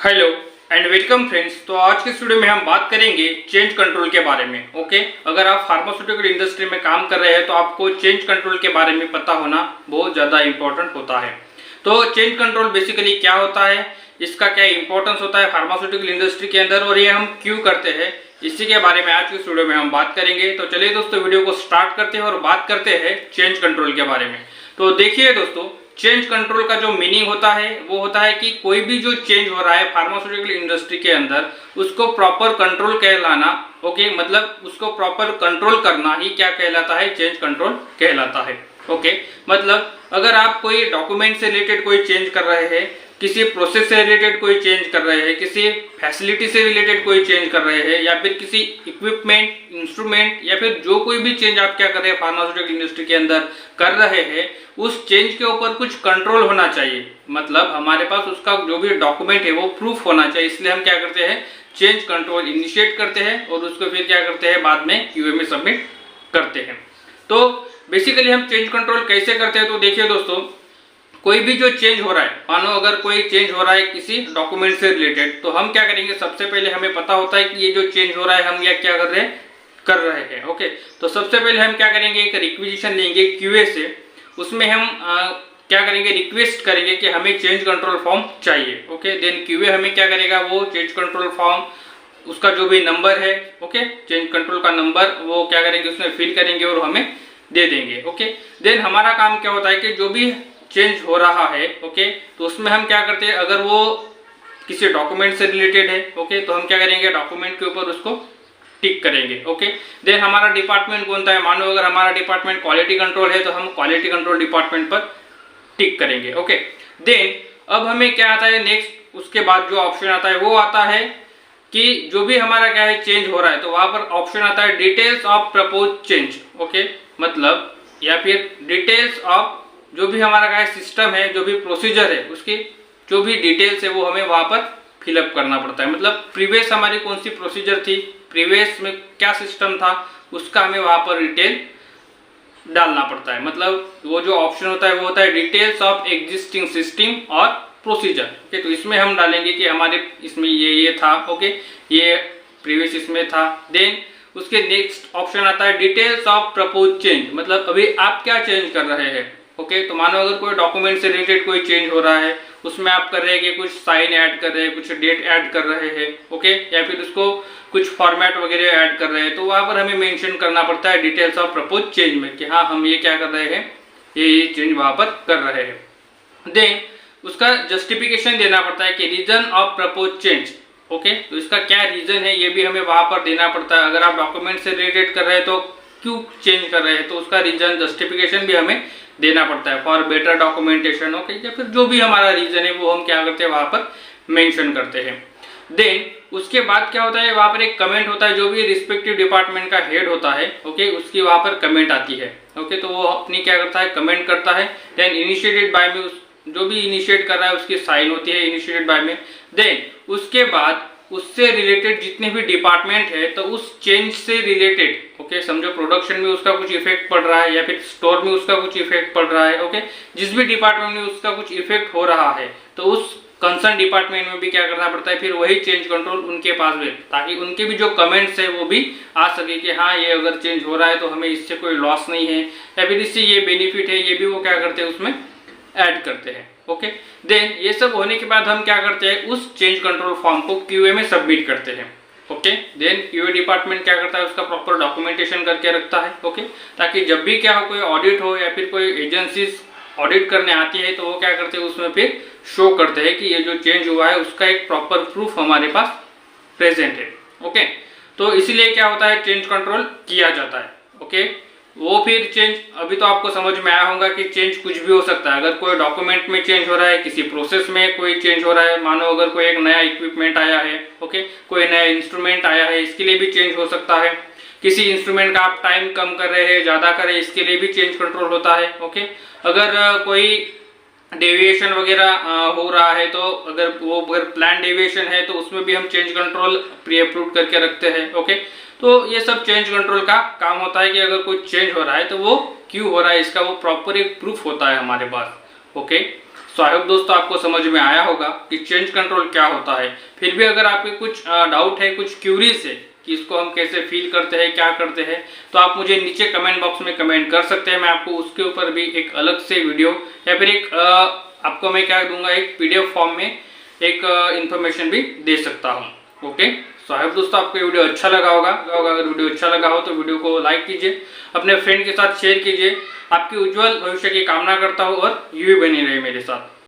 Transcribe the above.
Hello and welcome friends. तो आज के वीडियो में हम बात करेंगे चेंज कंट्रोल के बारे में। ओके, अगर आप फार्मास्यूटिकल इंडस्ट्री में काम कर रहे हैं तो आपको चेंज कंट्रोल के बारे में पता होना बहुत ज़्यादा इंपॉर्टेंट होता है। तो चेंज कंट्रोल बेसिकली क्या होता है, इसका क्या इंपॉर्टेंस होता है फार्मास्यूटिकल इंडस्ट्री के अंदर और ये हम क्यों करते हैं, इसी के बारे में आज की वीडियो में हम बात करेंगे। तो चलिए दोस्तों, वीडियो को स्टार्ट करते हैं और बात करते हैं चेंज कंट्रोल के बारे में। तो देखिए दोस्तों, चेंज कंट्रोल का जो मीनिंग होता है वो होता है कि कोई भी जो चेंज हो रहा है फार्मास्यूटिकल इंडस्ट्री के अंदर उसको प्रॉपर कंट्रोल कहलाना। ओके, मतलब उसको प्रॉपर कंट्रोल करना ही क्या कहलाता है, चेंज कंट्रोल कहलाता है। ओके, मतलब अगर आप कोई डॉक्यूमेंट से रिलेटेड कोई चेंज कर रहे हैं, किसी प्रोसेस से रिलेटेड कोई चेंज कर रहे हैं, किसी फैसिलिटी से रिलेटेड कोई चेंज कर रहे हैं, या फिर किसी इक्विपमेंट, इंस्ट्रूमेंट, या फिर जो कोई भी चेंज आप क्या कर रहे हैं फार्मास्यूटिकल इंडस्ट्री के अंदर कर रहे हैं, उस चेंज के ऊपर कुछ कंट्रोल होना चाहिए। मतलब हमारे पास उसका जो भी डॉक्यूमेंट है वो प्रूफ होना चाहिए। इसलिए हम क्या करते हैं, चेंज कंट्रोल इनिशिएट करते हैं और उसको फिर क्या करते हैं, बाद में क्यूए में सबमिट करते हैं। तो बेसिकली हम चेंज कंट्रोल कैसे करते हैं, तो देखिए दोस्तों, कोई भी जो चेंज हो रहा है, मानो अगर कोई चेंज हो रहा है किसी डॉक्यूमेंट से रिलेटेड, तो हम क्या करेंगे, सबसे पहले हमें पता होता है कि ये जो चेंज हो रहा है हम ये क्या कर रहे हैं। ओके, तो सबसे पहले हम क्या करेंगे, एक रिक्विजिशन लेंगे क्यूए से। उसमें हम क्या करेंगे, रिक्वेस्ट करेंगे कि हमें चेंज कंट्रोल फॉर्म चाहिए। ओके, देन क्यूए हमें क्या करेगा, वो चेंज कंट्रोल फॉर्म उसका जो भी नंबर है, ओके, चेंज कंट्रोल का नंबर, वो क्या करेंगे, उसमें फिल करेंगे और हमें दे देंगे। ओके, देन हमारा काम क्या होता है कि जो भी चेंज हो रहा है, ओके, तो उसमें हम क्या करते हैं, अगर वो किसी डॉक्यूमेंट से रिलेटेड है, ओके, तो हम क्या करेंगे, डॉक्यूमेंट के ऊपर उसको टिक करेंगे। ओके, देन हमारा डिपार्टमेंट कौन सा है, मानो अगर हमारा डिपार्टमेंट क्वालिटी कंट्रोल है तो हम क्वालिटी कंट्रोल डिपार्टमेंट पर टिक करेंगे। ओके, देन अब हमें क्या आता है नेक्स्ट, उसके बाद जो ऑप्शन आता है वो आता है कि जो भी हमारा क्या है चेंज हो रहा है, तो वहां पर ऑप्शन आता है details of propose change. Okay, मतलब या फिर डिटेल्स ऑफ जो भी हमारा क्या है सिस्टम है, जो भी प्रोसीजर है, उसकी जो भी डिटेल्स है वो हमें वहां पर फिलअप करना पड़ता है। मतलब प्रीवियस हमारी कौन सी प्रोसीजर थी, प्रीवियस में क्या सिस्टम था, उसका हमें वहां पर डिटेल डालना पड़ता है। मतलब वो जो ऑप्शन होता है वो होता है डिटेल्स ऑफ एग्जिस्टिंग सिस्टम और प्रोसीजर। ओके, तो इसमें हम डालेंगे कि हमारे इसमें ये था, ओके, ये प्रीवियस इसमें था। देन उसके नेक्स्ट ऑप्शन आता है डिटेल्स ऑफ प्रपोज चेंज, मतलब अभी आप क्या चेंज कर रहे हैं। ओके, तो मानो अगर कोई डॉक्यूमेंट से रिलेटेड कोई चेंज हो रहा है, उसमें आप कर रहे हैं कि कुछ साइन ऐड कर रहे हैं, कुछ डेट ऐड कर रहे हैं, ओके, या फिर उसको कुछ फॉर्मेट वगैरह ऐड कर रहे हैं, तो वहां पर हमें मेंशन करना पड़ता है डिटेल्स ऑफ प्रपोज चेंज में कि हाँ हम ये क्या कर रहे हैं, ये चेंज वहां पर कर रहे हैं। देन उसका जस्टिफिकेशन देना पड़ता है कि reason of propose change. Okay, तो इसका क्या रीजन है ये भी हमें वहां पर देना पड़ता है। अगर आप डॉक्यूमेंट से रिलेटेड कर रहे हैं तो क्यों चेंज कर रहे हैं, तो उसका रीजन जस्टिफिकेशन भी हमें देना पड़ता है फॉर बेटर डॉक्यूमेंटेशन। ओके, या फिर जो भी हमारा रीजन है वो हम क्या करते हैं वहां पर मेंशन करते हैं। देन उसके बाद क्या होता है, वहां पर एक कमेंट होता है, जो भी रिस्पेक्टिव डिपार्टमेंट का हेड होता है, ओके, उसकी वहां पर कमेंट आती है। ओके, तो वो अपनी क्या करता है, कमेंट करता है। देन इनिशिएटेड बाय में जो भी इनिशिएट कर रहा है उसकी साइन होती है इनिशिएटेड बाय में। देन उसके बाद उससे रिलेटेड जितने भी डिपार्टमेंट है, तो उस चेंज से रिलेटेड, ओके, समझो प्रोडक्शन में उसका कुछ इफेक्ट पड़ रहा है या फिर स्टोर में उसका कुछ इफेक्ट पड़ रहा है, ओके, जिस भी डिपार्टमेंट में उसका कुछ इफेक्ट हो रहा है, तो उस कंसर्न डिपार्टमेंट में भी क्या करना पड़ता है, फिर वही चेंज कंट्रोल उनके पास भी, ताकि उनके भी जो कमेंट्स है वो भी आ सके कि हाँ ये अगर चेंज हो रहा है तो हमें इससे कोई लॉस नहीं है या फिर इससे ये बेनिफिट है, ये भी वो क्या करते हैं उसमें ऐड करते हैं। ओके, देन ये सब होने के बाद हम क्या करते हैं, उस चेंज कंट्रोल फॉर्म को क्यूए में सबमिट करते हैं। ओके, देन क्यूए डिपार्टमेंट क्या करता है, उसका प्रॉपर डॉक्यूमेंटेशन करके रखता है। ओके, ताकि जब भी क्या हो, कोई ऑडिट हो या फिर कोई एजेंसीज ऑडिट करने आती है, तो वो क्या करते हैं उसमें फिर शो करते हैं कि ये जो चेंज हुआ है उसका एक प्रॉपर प्रूफ हमारे पास प्रेजेंट है। ओके, तो इसीलिए क्या होता है, चेंज कंट्रोल किया जाता है। ओके, वो फिर चेंज, अभी तो आपको समझ में आया होगा कि चेंज कुछ भी हो सकता है। अगर कोई डॉक्यूमेंट में चेंज हो रहा है, किसी प्रोसेस में कोई चेंज हो रहा है, मानो अगर कोई एक नया इक्विपमेंट आया है, ओके, कोई नया इंस्ट्रूमेंट आया है, इसके लिए भी चेंज हो सकता है। किसी इंस्ट्रूमेंट का आप टाइम कम कर रहे हैं, ज़्यादा कर रहे हैं, इसके लिए भी चेंज कंट्रोल होता है। ओके, अगर कोई डेविएशन वगैरह हो रहा है, तो अगर प्लान डेविएशन है तो उसमें भी हम चेंज कंट्रोल प्री अप्रूव करके रखते हैं। ओके, तो ये सब चेंज कंट्रोल का काम होता है कि अगर कोई चेंज हो रहा है तो वो क्यों हो रहा है, इसका वो प्रॉपर एक प्रूफ होता है हमारे पास। ओके, सो आई होप दोस्तों आपको समझ में आया होगा कि चेंज कंट्रोल क्या होता है। फिर भी अगर आपके कुछ डाउट है, कुछ क्यूरीज है कि इसको हम कैसे फील करते हैं, क्या करते हैं, तो आप मुझे नीचे कमेंट बॉक्स में कमेंट कर सकते हैं। मैं आपको उसके ऊपर भी एक अलग से वीडियो या फिर एक आपको मैं क्या दूंगा, एक पीडीएफ फॉर्म में एक इंफॉर्मेशन भी दे सकता हूँ। ओके, सो आई होप दोस्तों आपको ये वीडियो अच्छा लगा होगा। अगर वीडियो अच्छा लगा हो तो वीडियो को लाइक कीजिए, अपने फ्रेंड के साथ शेयर कीजिए। आपकी उज्जवल भविष्य की कामना करता हूँ और यूं ही बनी रहे मेरे साथ।